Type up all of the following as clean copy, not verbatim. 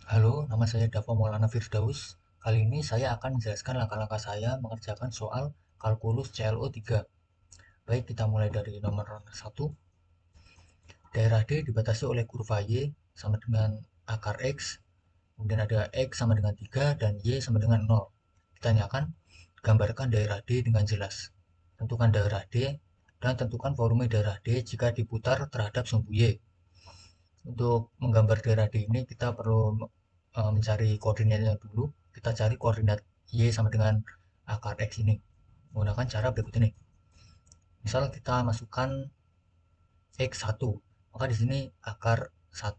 Halo, nama saya Dava Maulana Firdaus. Kali ini saya akan menjelaskan langkah-langkah saya mengerjakan soal kalkulus CLO 3. Baik, kita mulai dari nomor 1. Daerah D dibatasi oleh kurva Y sama dengan akar X, kemudian ada X sama dengan 3 dan Y sama dengan 0. Ditanyakan, gambarkan daerah D dengan jelas. Tentukan daerah D dan tentukan volume daerah D jika diputar terhadap sumbu Y. Untuk menggambar daerah D ini kita perlu mencari koordinatnya dulu. Kita cari koordinat Y sama dengan akar X ini menggunakan cara berikut ini. Misal kita masukkan X1, maka di sini akar 1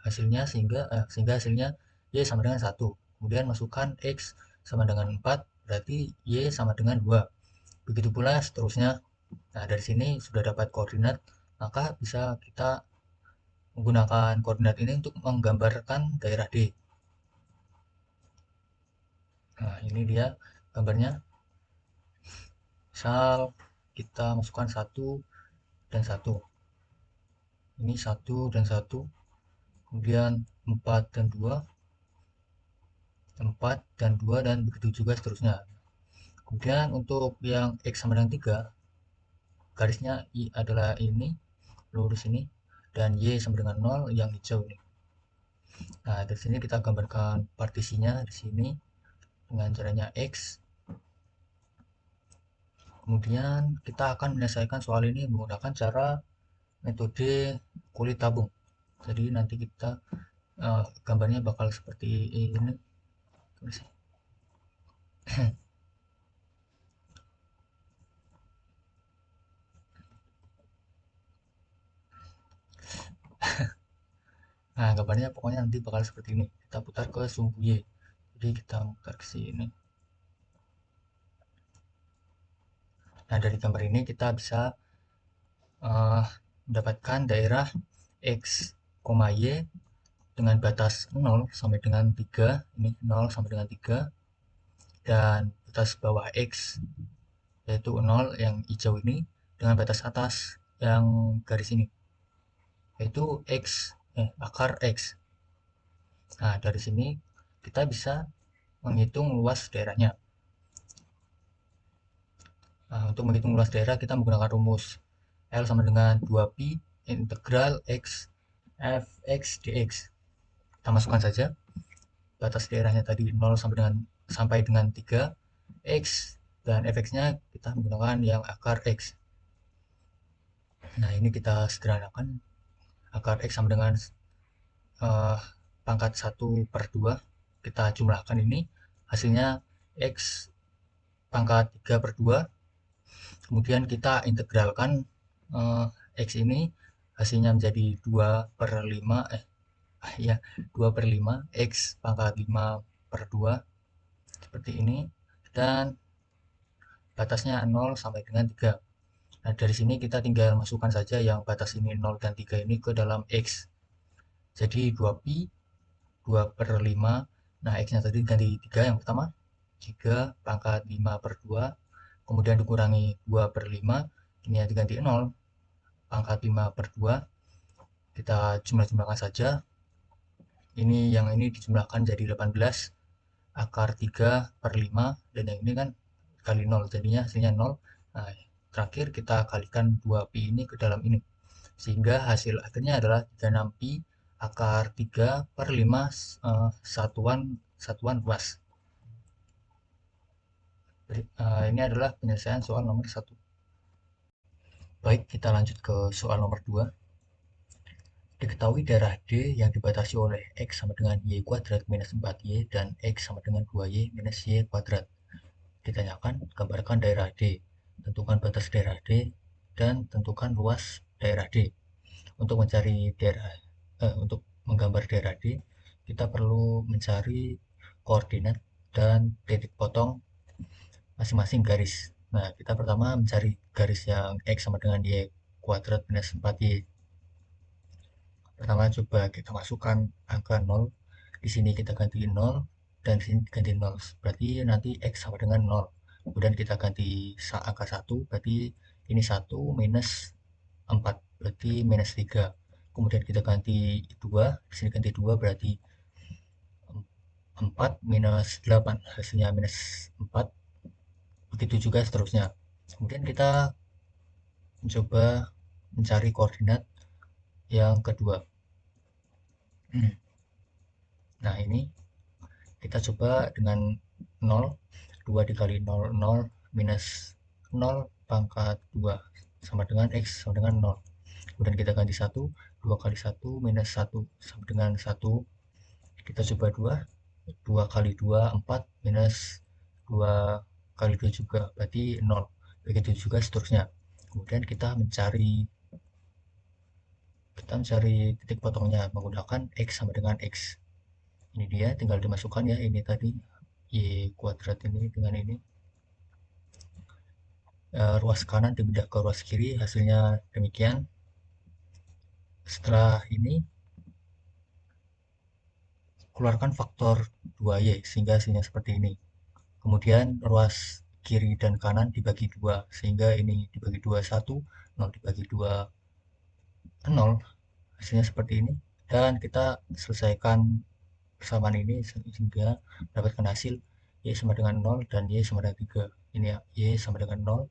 hasilnya sehingga hasilnya Y sama dengan 1. Kemudian masukkan X sama dengan 4, berarti Y sama dengan 2. Begitu pula seterusnya. Nah, dari sini sudah dapat koordinat, maka bisa kita menggunakan koordinat ini untuk menggambarkan daerah D. Nah, ini dia gambarnya. Misal kita masukkan satu dan satu. Ini satu dan satu. Kemudian 4 dan 2, 4 dan 2 dan begitu juga seterusnya. Kemudian untuk yang X sama dengan 3, garisnya I adalah ini, lurus ini, dan Y sama dengan 0 yang hijau ini. Nah, dari sini kita gambarkan partisinya di sini dengan caranya X. Kemudian kita akan menyelesaikan soal ini menggunakan cara metode kulit tabung. Jadi nanti kita gambarnya bakal seperti ini. Nah, gambarnya pokoknya nanti bakal seperti ini. Kita putar ke sumbu Y. Jadi kita putar ke sini. Nah, dari gambar ini kita bisa mendapatkan daerah X, Y dengan batas 0 sampai dengan 3. Ini 0 sampai dengan 3. Dan batas bawah X yaitu 0 yang hijau ini dengan batas atas yang garis ini yaitu akar X. Nah, dari sini kita bisa menghitung luas daerahnya. Nah, untuk menghitung luas daerah kita menggunakan rumus L sama dengan 2pi integral X fx dx. Kita masukkan saja batas daerahnya tadi 0 sampai dengan 3 X, dan fx-nya kita menggunakan yang akar X. Nah, ini kita sederhanakan. Akar X sama dengan uh, pangkat 1/2. Kita jumlahkan ini, hasilnya X pangkat 3/2. Kemudian kita integralkan X ini, hasilnya menjadi 2/5, ya 2/5 X pangkat 5/2 seperti ini, dan batasnya 0 sampai dengan 3. Nah, dari sini kita tinggal masukkan saja yang batas ini 0 dan 3 ini ke dalam X. Jadi 2pi 2/5. Nah, X-nya tadi ganti 3 yang pertama. 3 pangkat 5/2. Kemudian dikurangi 2/5. Ini yang diganti 0 pangkat 5/2. Kita jumlah-jumlahkan saja. Yang ini dijumlahkan jadi 18 akar 3/5. Dan yang ini kan kali 0. Jadinya hasilnya 0. Nah, terakhir kita kalikan 2pi ini ke dalam ini. Sehingga hasil akhirnya adalah 36pi akar 3/5 satuan luas. Ini adalah penyelesaian soal nomor 1. Baik, kita lanjut ke soal nomor 2. Diketahui daerah D yang dibatasi oleh X sama dengan Y kuadrat minus 4Y dan X sama dengan 2Y minus Y kuadrat. Ditanyakan, gambarkan daerah D. Tentukan batas daerah D dan tentukan luas daerah D. Untuk menggambar daerah D, kita perlu mencari koordinat dan titik potong masing-masing garis. Nah, kita pertama mencari garis yang X sama dengan Y kuadrat minus 4Y. Pertama coba kita masukkan angka 0. Di sini kita ganti 0 dan di sini ganti 0. Berarti nanti X sama dengan 0. Kemudian kita ganti angka 1, berarti ini 1 minus 4, berarti minus 3. Kemudian kita ganti 2, di sini ganti 2 berarti 4 minus 8, hasilnya minus 4, begitu juga seterusnya. Kemudian kita mencoba mencari koordinat yang kedua. Nah, ini kita coba dengan 0, 2 dikali 0, 0 minus 0 pangkat 2 sama dengan X sama dengan 0. Kemudian kita ganti 1, 2 kali 1 minus 1 sama dengan 1. Kita coba 2, 2 kali 2, 4 minus 2 kali 2 juga, berarti 0. Begitu juga seterusnya. Kemudian kita mencari titik potongnya menggunakan X sama dengan X. Ini dia, tinggal dimasukkan ya, ini tadi Y kuadrat ini dengan ini. Ruas kanan dipindah ke ruas kiri, hasilnya demikian. Setelah ini, keluarkan faktor 2Y sehingga hasilnya seperti ini. Kemudian ruas kiri dan kanan dibagi 2 sehingga ini dibagi 2 1, 0 dibagi 2 0, hasilnya seperti ini. Dan kita selesaikan persamaan ini sehingga mendapatkan hasil Y sama dengan 0 dan Y sama dengan 3. Ini ya, Y sama dengan 0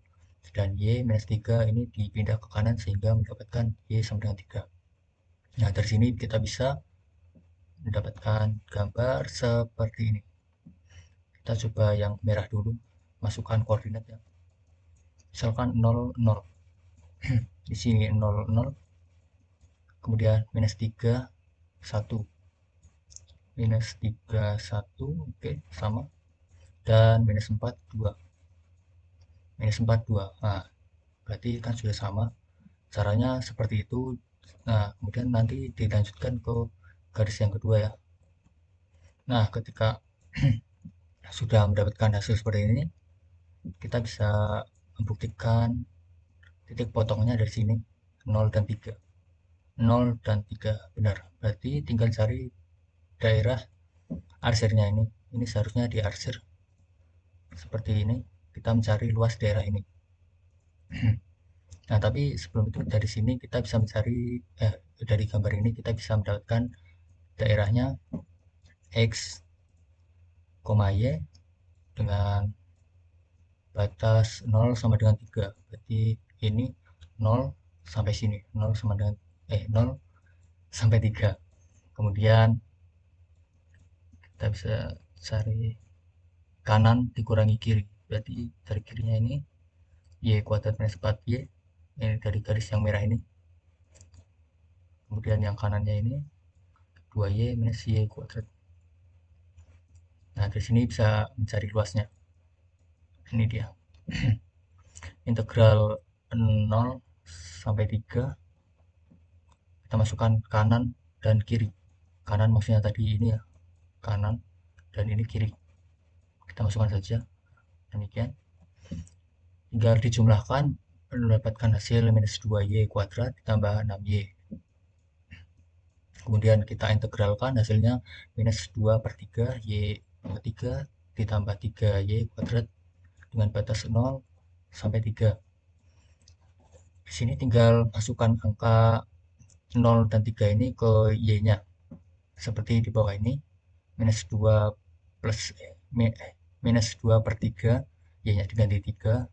dan Y minus 3 ini dipindah ke kanan sehingga mendapatkan Y sama dengan 3. Nah, dari sini kita bisa mendapatkan gambar seperti ini. Kita coba yang merah dulu, masukkan koordinatnya. Misalkan 0 0. Di sini 0 0. Kemudian minus 3 1. Minus 3 1, oke, sama. Dan minus 4 2. Minus 4 2. Nah, berarti kan sudah sama. Caranya seperti itu. Nah, kemudian nanti dilanjutkan ke garis yang kedua ya. Nah, ketika sudah mendapatkan hasil seperti ini, kita bisa membuktikan titik potongnya dari sini 0 dan 3. 0 dan 3 benar. Berarti tinggal cari daerah arsirnya ini. Ini seharusnya diarsir seperti ini. Kita mencari luas daerah ini. Nah, tapi sebelum itu dari sini kita bisa mencari dari gambar ini kita bisa mendapatkan daerahnya X, Y dengan batas 0 sama dengan 3. Berarti ini 0 sampai sini, 0 sama dengan 0 sampai 3. Kemudian kita bisa cari kanan dikurangi kiri. Berarti dari kirinya ini Y kuadrat minus 4Y. Ini dari garis yang merah ini. Kemudian yang kanannya ini 2Y minus Y kuadrat. Nah, dari sini bisa mencari luasnya. Ini dia. Integral 0 sampai 3. Kita masukkan kanan dan kiri. Kanan maksudnya tadi ini ya, kanan, dan ini kiri. Kita masukkan saja. Demikian. Tinggal dijumlahkan mendapatkan hasil minus 2Y kuadrat ditambah 6Y. Kemudian kita integralkan hasilnya minus 2 per 3 Y per 3 ditambah 3Y kuadrat dengan batas 0 sampai 3. Di sini tinggal masukkan angka 0 dan 3 ini ke Y-nya. Seperti di bawah ini, minus 2 plus minus 2 per 3, Y-nya diganti 3,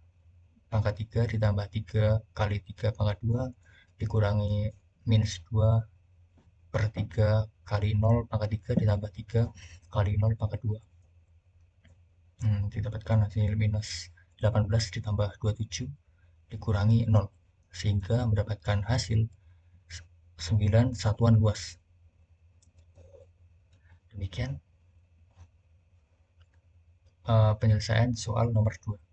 pangkat 3 ditambah 3 kali 3 pangkat 2 dikurangi minus 2 per 3 kali 0 pangkat 3 ditambah 3 kali 0 pangkat 2. Didapatkan hasil minus 18 ditambah 27 dikurangi 0 sehingga mendapatkan hasil 9 satuan luas. Demikian penyelesaian soal nomor 2.